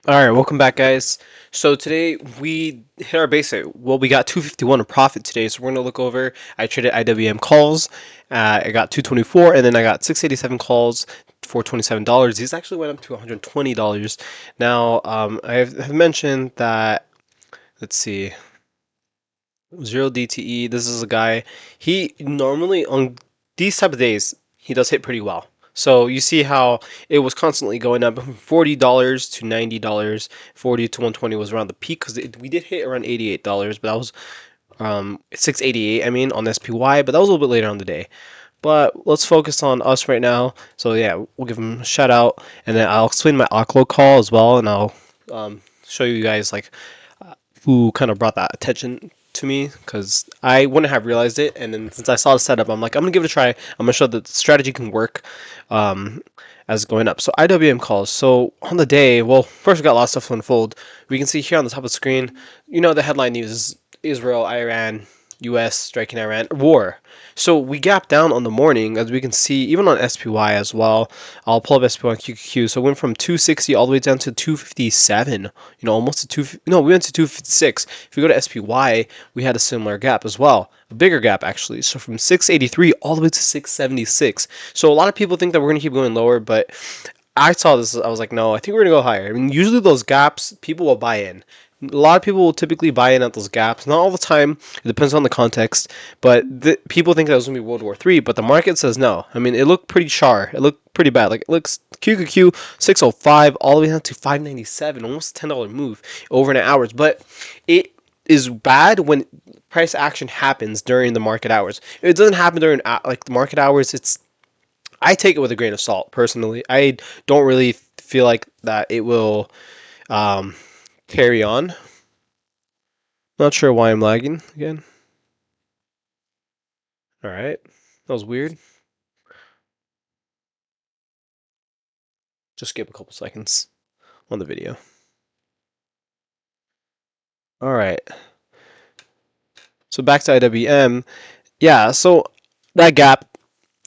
All right, welcome back, guys. So today we hit our basic. Well, we got 251 in profit today, so we're gonna look over. I traded IWM calls. I got 224, and then I got 687 calls for $27. These actually went up to $120. Now, I have mentioned that. Let's see, zero DTE. This is a guy. He normally on these type of days he does hit pretty well. So you see how it was constantly going up from $40 to $90, 40 to 120 was around the peak because we did hit around $88, but that was 688. I mean on SPY, but that was a little bit later on the day. But let's focus on us right now. So yeah, we'll give him a shout out, and then I'll explain my Oclo call as well, and I'll show you guys like who kind of brought that attention to me because I wouldn't have realized it. And then since I saw the setup, I'm like, I'm gonna give it a try. I'm gonna show that the strategy can work as going up. So IWM calls. So on the day, well, first we got a lot of stuff to unfold. We can see here on the top of the screen, the headline news is Israel, Iran, U.S. striking Iran war. So we gapped down on the morning, as we can see, even on SPY as well. I'll pull up SPY and QQQ. So it went from 260 all the way down to 257. Almost to No, we went to 256. If we go to SPY, we had a similar gap as well, a bigger gap actually. So from 683 all the way to 676. So a lot of people think that we're gonna keep going lower, but I saw this. I was like, no, I think we're gonna go higher. I mean, usually those gaps, people will buy in. A lot of people will typically buy in at those gaps. Not all the time. It depends on the context. But people think that was gonna be World War III, but the market says no. I mean, it looked pretty char. It looked pretty bad. Like it looks QQQ 605 all the way down to 597, almost a $10 move overnight hours. But it is bad when price action happens during the market hours. If it doesn't happen during like the market hours, I take it with a grain of salt personally. I don't really feel like that it will um, carry on. Not sure why I'm lagging again. All right, that was weird. Just skip a couple seconds on the video. All right. So back to IWM. Yeah, so that gap,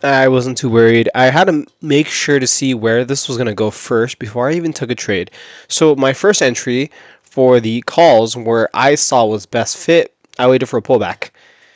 I wasn't too worried. I had to make sure to see where this was going to go first before I even took a trade. So my first entry for the calls where I saw was best fit, I waited for a pullback.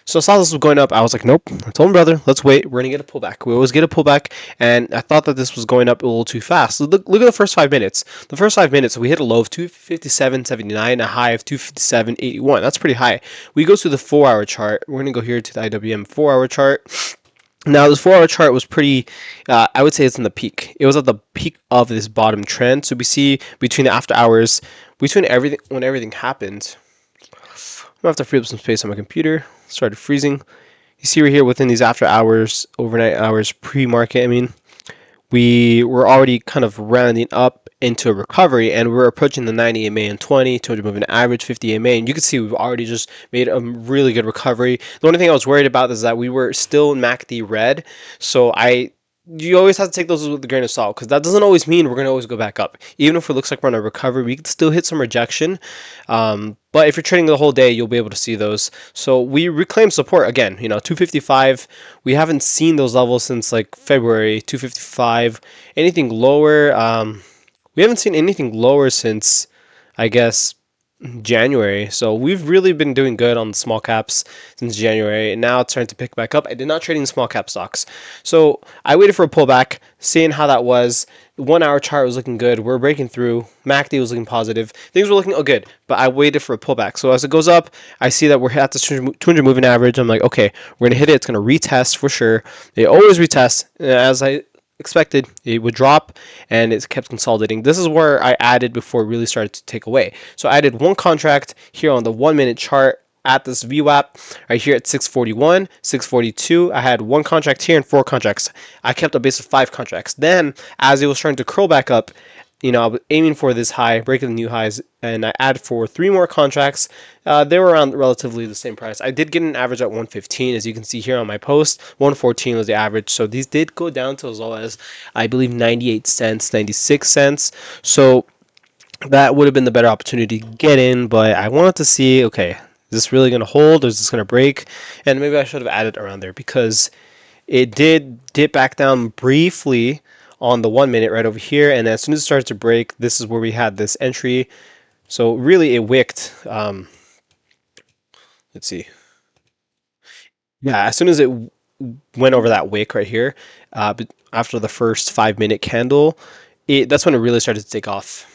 So I saw this was going up. I was like, nope. I told my brother, let's wait. We're going to get a pullback. We always get a pullback. And I thought that this was going up a little too fast. So look at the first 5 minutes. The first 5 minutes, we hit a low of 257.79, a high of 257.81. That's pretty high. We go to the 4-hour chart. We're going to go here to the IWM 4-hour chart. Now, this 4-hour chart was pretty, I would say it's in the peak. It was at the peak of this bottom trend. So we see between the after hours, when everything happened, I'm gonna have to free up some space on my computer. Started freezing. You see right here within these after hours, overnight hours, pre-market, we were already kind of rounding up into a recovery, and we're approaching the 90 EMA and 20, 200 moving average, 50 EMA, and you can see we've already just made a really good recovery. The only thing I was worried about is that we were still in MACD red, so you always have to take those with a grain of salt because that doesn't always mean we're going to always go back up. Even if it looks like we're on a recovery, we can still hit some rejection. But if you're trading the whole day, you'll be able to see those. So we reclaim support again. 255. We haven't seen those levels since like February. 255. Anything lower? We haven't seen anything lower since, I guess, January. So we've really been doing good on the small caps since January, and now it's starting to pick back up. I did not trade in small cap stocks. So I waited for a pullback, seeing how that was. The 1-hour chart was looking good. We're breaking through. MACD was looking positive. Things were looking good, but I waited for a pullback. So as it goes up, I see that we're at the 200 moving average. I'm like, okay, we're going to hit it. It's going to retest for sure. They always retest. As I expected, it would drop, and it kept consolidating. This is where I added before it really started to take away. So I added one contract here on the 1-minute chart at this VWAP right here at 641, 642. I had one contract here and 4 contracts. I kept a base of 5 contracts. Then as it was starting to curl back up, I was aiming for this high, breaking the new highs, and I added for 3 more contracts. They were around relatively the same price. I did get an average at 115, as you can see here on my post. 114 was the average, so these did go down to as low as, I believe, 98 cents, 96 cents. So that would have been the better opportunity to get in, but I wanted to see, okay, is this really going to hold, or is this going to break? And maybe I should have added around there, because it did dip back down briefly on the 1 minute right over here, and as soon as it started to break, this is where we had this entry. So really, it wicked. Let's see. Yeah, as soon as it went over that wick right here, but after the first 5 minute candle, that's when it really started to take off.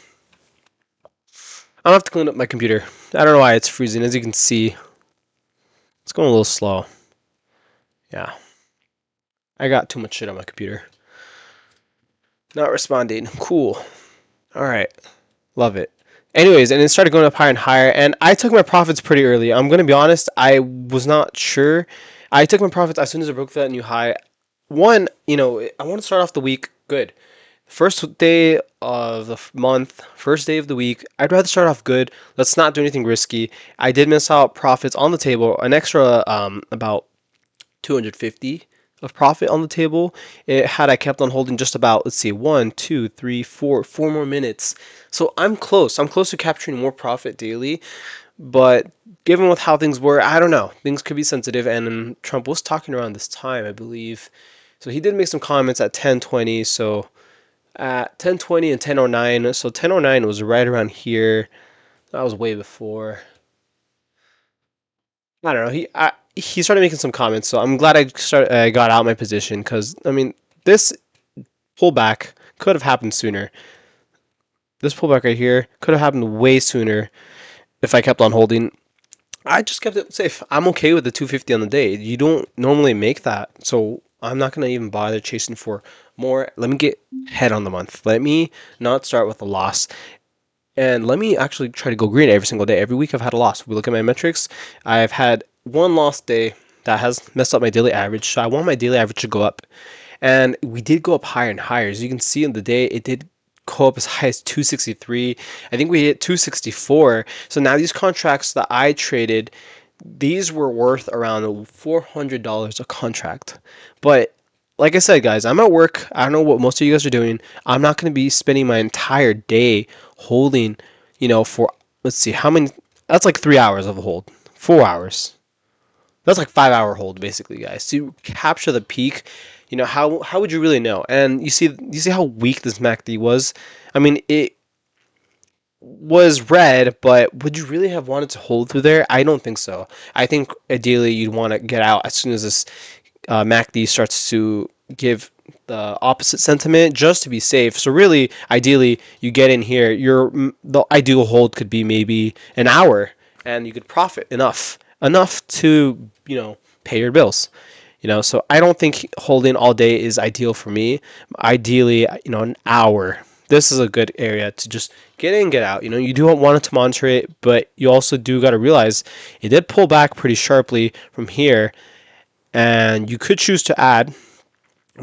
I'll have to clean up my computer. I don't know why it's freezing. As you can see, it's going a little slow. Yeah, I got too much shit on my computer. Not responding. Cool. All right. Love it. Anyways, and it started going up higher and higher, and I took my profits pretty early. I'm gonna be honest, I was not sure. I took my profits as soon as it broke that new high. One, I want to start off the week good. First day of the month, first day of the week, I'd rather start off good. Let's not do anything risky. I did miss out profits on the table, an extra about 250 of profit on the table. Had I kept on holding just about, let's see, 1, 2, 3, 4 more minutes. So I'm close. I'm close to capturing more profit daily. But given with how things were, I don't know. Things could be sensitive. And Trump was talking around this time, I believe. So he did make some comments at 10:20. So at 10:20 and 10:09. So 10:09 was right around here. That was way before. I don't know. He started making some comments, so I'm glad I got out my position because I mean this pullback could have happened sooner. This pullback right here could have happened way sooner if I kept on holding. I just kept it safe. I'm okay with the 250 on the day. You don't normally make that, so I'm not gonna even bother chasing for more. Let me get head on the month. Let me not start with a loss. And let me actually try to go green every single day. Every week I've had a loss. If we look at my metrics, I've had one lost day that has messed up my daily average. So I want my daily average to go up. And we did go up higher and higher. As you can see in the day, it did go up as high as 263. I think we hit 264. So now these contracts that I traded, these were worth around $400 a contract. But like I said, guys, I'm at work. I don't know what most of you guys are doing. I'm not going to be spending my entire day holding, for, let's see, how many, that's like 3 hours of a hold, 4 hours. That's like 5 hour hold, basically, guys. To capture the peak, how would you really know? And you see how weak this MACD was? I mean, it was red, but would you really have wanted to hold through there? I don't think so. I think ideally you'd want to get out as soon as this MACD starts to give the opposite sentiment just to be safe. So really, ideally, you get in here. The ideal hold could be maybe an hour, and you could profit enough to pay your bills. So I don't think holding all day is ideal for me. Ideally, an hour. This is a good area to just get in, get out. You do want to monitor it, but you also do got to realize it did pull back pretty sharply from here, and you could choose to add,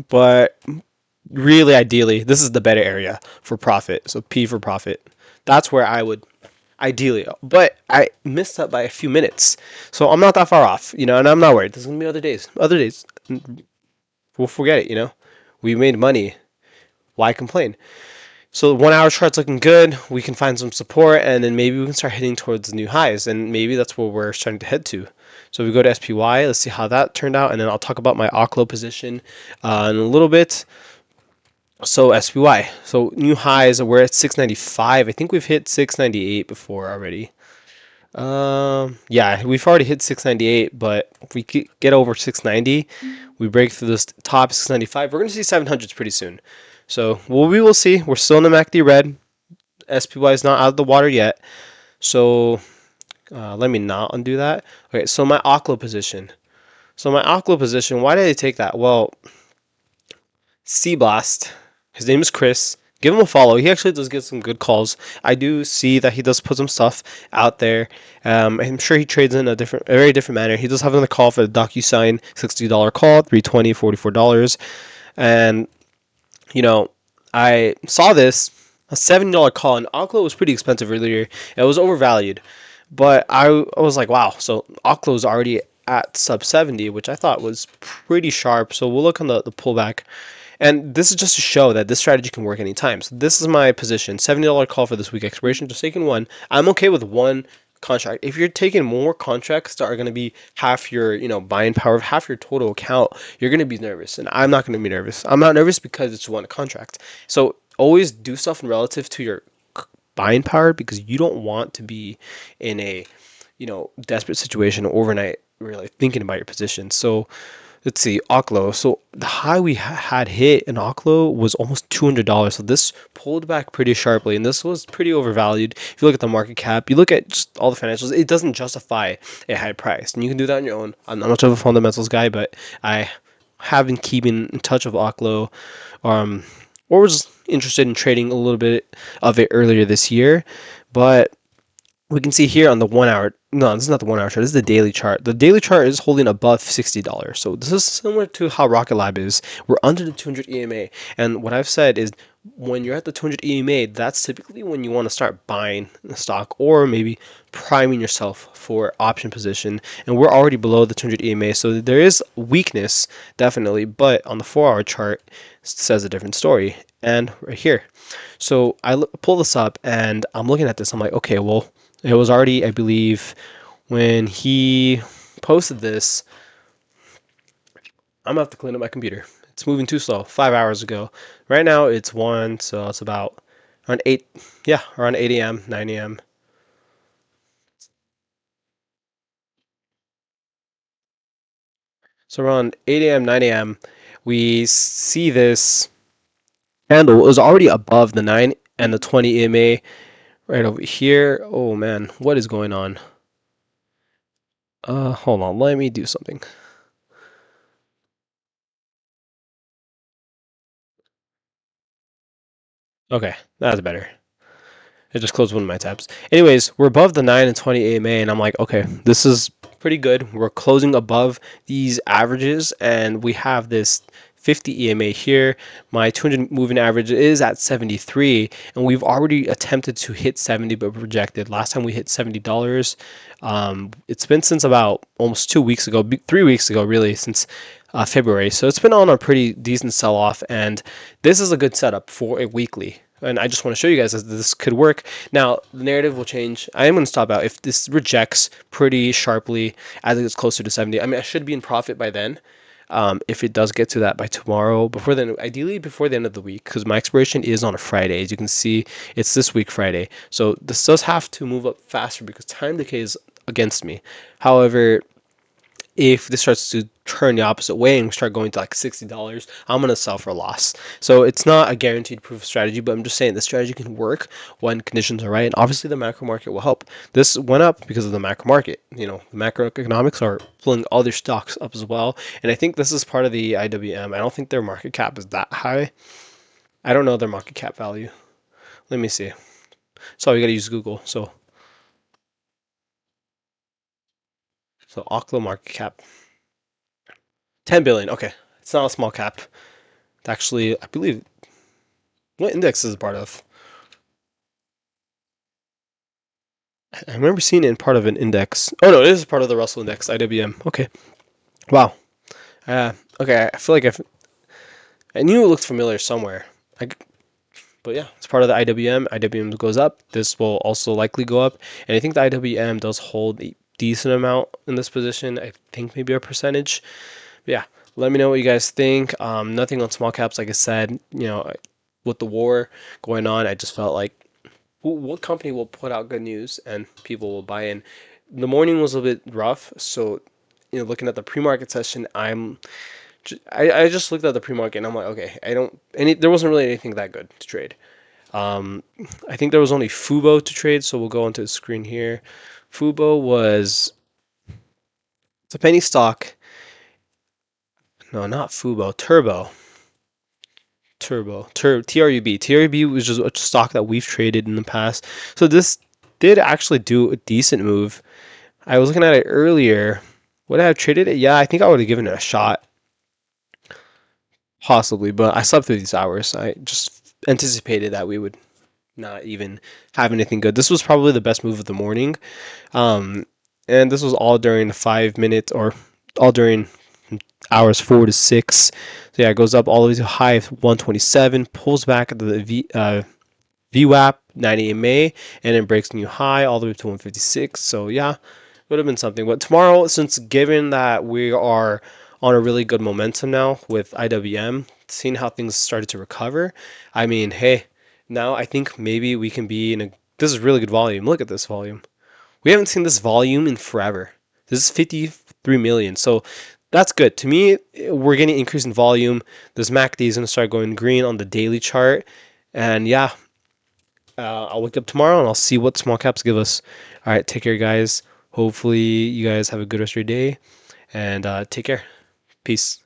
but really ideally this is the better area for profit. So P for profit, that's where I would ideally, but I missed that by a few minutes, so I'm not that far off, and I'm not worried. There's gonna be other days we'll forget it. We made money, why complain? So the 1 hour chart's looking good. We can find some support, and then maybe we can start heading towards the new highs, and maybe that's where we're starting to head to. So we go to SPY. Let's see how that turned out, and then I'll talk about my OCLO position in a little bit. So SPY. So new highs. We're at 695. I think we've hit 698 before already. Yeah, we've already hit 698, but if we get over 690, we break through this top 695. We're going to see 700s pretty soon. So we will see. We're still in the MACD red. SPY is not out of the water yet. So let me not undo that. Okay, so my OCLO position. Why did I take that? Well, C Blast. His name is Chris. Give him a follow. He actually does get some good calls. I do see that he does put some stuff out there. I'm sure he trades in a very different manner. He does have another call for the DocuSign $60 call, $320, $44, and I saw this a $70 call, and OCLO was pretty expensive earlier. It was overvalued, but I was like, wow. So OCLO is already at sub 70, which I thought was pretty sharp. So we'll look on the pullback. And this is just to show that this strategy can work anytime. So this is my position. $70 call for this week expiration. Just taking one. I'm okay with one contract. If you're taking more contracts that are going to be half your, buying power, half your total account, you're going to be nervous. And I'm not going to be nervous. I'm not nervous because it's one contract. So always do stuff relative to your buying power, because you don't want to be in a, desperate situation overnight, really thinking about your position. So let's see, Oklo. So the high we had hit in Oklo was almost $200. So this pulled back pretty sharply, and this was pretty overvalued. If you look at the market cap, you look at just all the financials, it doesn't justify a high price. And you can do that on your own. I'm not much of a fundamentals guy, but I have been keeping in touch with Oklo, um, or was interested in trading a little bit of it earlier this year, but we can see here on the 1 hour. No, this is not the 1 hour chart. This is the daily chart. The daily chart is holding above $60. So this is similar to how Rocket Lab is. We're under the 200 EMA. And what I've said is when you're at the 200 EMA, that's typically when you want to start buying the stock or maybe priming yourself for option position. And we're already below the 200 EMA. So there is weakness, definitely. But on the 4 hour chart, it says a different story. And right here. So I pull this up and I'm looking at this. I'm like, okay, well, it was already, I believe, when he posted this. I'm gonna have to clean up my computer. It's moving too slow. 5 hours ago. Right now it's 1, so it's about around 8. Yeah, around 8 a.m., 9 a.m. So around 8 a.m., 9 a.m., we see this candle is already above the 9 and the 20 EMA right over here. Oh man, what is going on? Hold on, let me do something. Okay, that's better. I just closed one of my tabs. Anyways, we're above the 9 and 20 AMA, and I'm like, okay, this is pretty good. We're closing above these averages, and we have this 50 EMA here. My 200 moving average is at 73, and we've already attempted to hit 70, but rejected. Last time we hit $70. It's been since about almost 2 weeks ago, 3 weeks ago, really, since February. So it's been on a pretty decent sell-off, and this is a good setup for a weekly. And I just want to show you guys that this could work. Now, the narrative will change. I am going to stop out. If this rejects pretty sharply as it gets closer to 70, I mean, I should be in profit by then. If it does get to that by tomorrow, before then, ideally before the end of the week, because my expiration is on a Friday. As you can see, it's this week, Friday. So this does have to move up faster because time decay is against me. However, if this starts to turn the opposite way and we start going to like $60, I'm going to sell for a loss. So it's not a guaranteed proof strategy, but I'm just saying the strategy can work when conditions are right. And obviously the macro market will help. This went up because of the macro market. The macroeconomics are pulling all their stocks up as well. And I think this is part of the IWM. I don't think their market cap is that high. I don't know their market cap value. Let me see. So you got to use Google. So Oklo market cap. 10 billion. Okay. It's not a small cap. It's actually, I believe, what index is it part of? I remember seeing it in part of an index. Oh no, it is part of the Russell Index, IWM. Okay. Wow. Okay, I feel like I knew it looked familiar somewhere. But yeah, it's part of the IWM. IWM goes up. This will also likely go up. And I think the IWM does hold a decent amount in this position. I think maybe a percentage. But yeah, let me know what you guys think. Nothing on small caps, like I said. With the war going on, I just felt like what company will put out good news and people will buy in. The morning was a bit rough, so looking at the pre-market session, I just looked at the pre-market and I'm like, okay, there wasn't really anything that good to trade. I think there was only Fubo to trade, so we'll go onto the screen here. Fubo was it's a penny stock. No, not Fubo, TRUB. TRUB was just a stock that we've traded in the past. So this did actually do a decent move. I was looking at it earlier. Would I have traded it? Yeah, I think I would have given it a shot. Possibly, but I slept through these hours. I just anticipated that we would not even have anything good. This was probably the best move of the morning. Um, and this was all during the 5 minutes or all during hours 4 to 6. So yeah, it goes up all the way to high of 127, pulls back at the VWAP 90 MA, and it breaks new high all the way to 156. So yeah, would have been something. But tomorrow, since given that we are on a really good momentum now with IWM, seeing how things started to recover, I mean, hey, now I think maybe we can be in a. This is really good volume. Look at this volume. We haven't seen this volume in forever. This is 53 million. So that's good. To me, we're getting an increase in volume. This MACD is going to start going green on the daily chart. And yeah, I'll wake up tomorrow and I'll see what small caps give us. All right, take care, guys. Hopefully, you guys have a good rest of your day and take care. Peace.